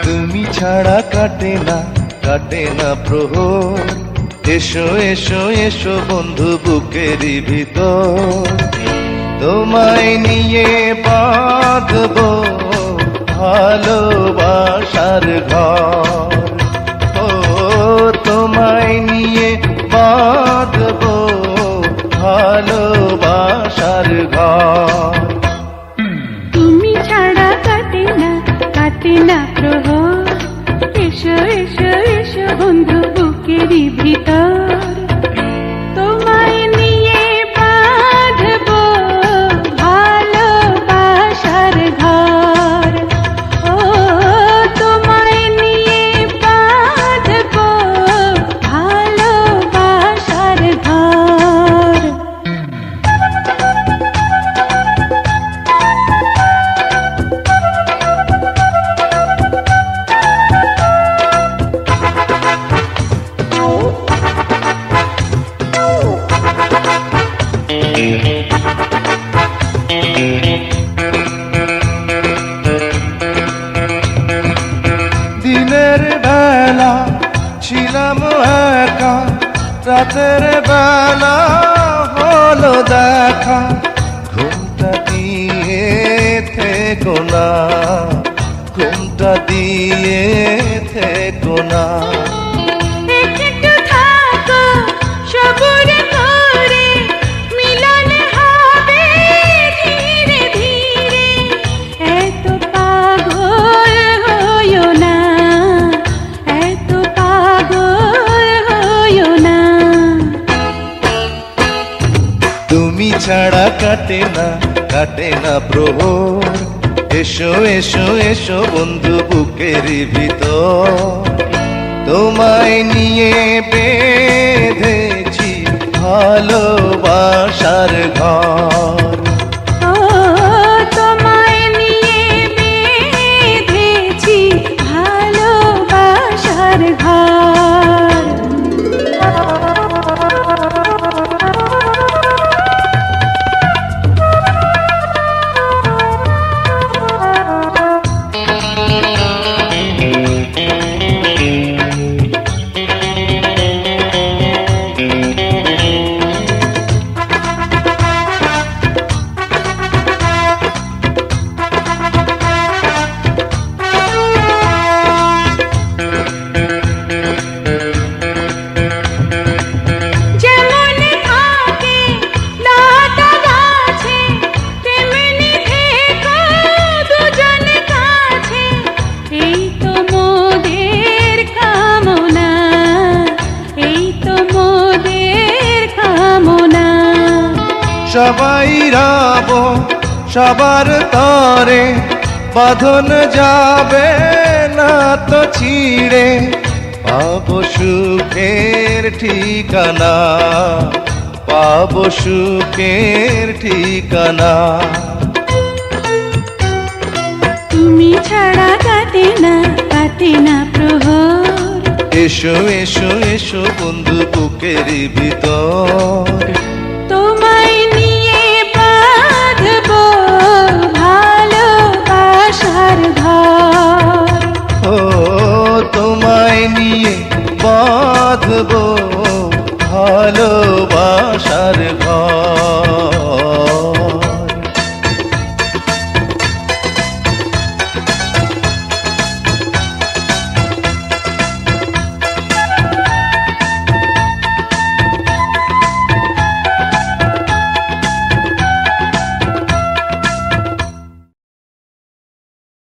তুমি ছাড়া কাটে না প্রহর, এসো এসো এসো বন্ধু বুকেরই ভিতর, তোমায় নিয়ে বাঁধবো ভালোবাসার ঘর। ও তোমায় নিয়ে বাঁধবো ভালোবাসার ঘর। তুমি ছাড়া কাটে না প্রহর, এসো এসো এসো বন্ধু বুকেরই ভিতর, তোমায় নিয়ে বাঁধবো ভালোবাসার ঘর। ও তোমায় নিয়ে বাঁধবো ভালোবাসার ঘর। দিনের বেলা ছিলাম একা, রাতের বেলা হলো দেখা, ঘুমটা দিয়ে থেকো না, ঘুমটা দিয়ে থেকো না। একটু থাকো সবুর করে, মিলন হবে ধীরে ধীরে, এত পাগল হইও না, এত পাগল হইও না। তুমি ছাড়া কাটে না প্রহর, এসো এসো এসো বন্ধু বুকেরই ভিতর, তোমায় নিয়ে বেঁধেছি ভালোবাসার ঘর। ও তোমায় নিয়ে বেঁধেছি ভালোবাসার ঘর। সবাই রব সবার তরে, বাঁধন যাবে না তো ছিঁড়ে, পাবো সুখের ঠিকানা, পাবো সুখের ঠিকানা। তুমি ছাড়া কাটে না প্রহর, এসো এসো এসো বন্ধু বুকেরই ভিতর, তোমায় নিয়ে বাঁধবো ভালোবাসার ঘর। ও তোমায় নিয়ে বাঁধবো ভালোবাসা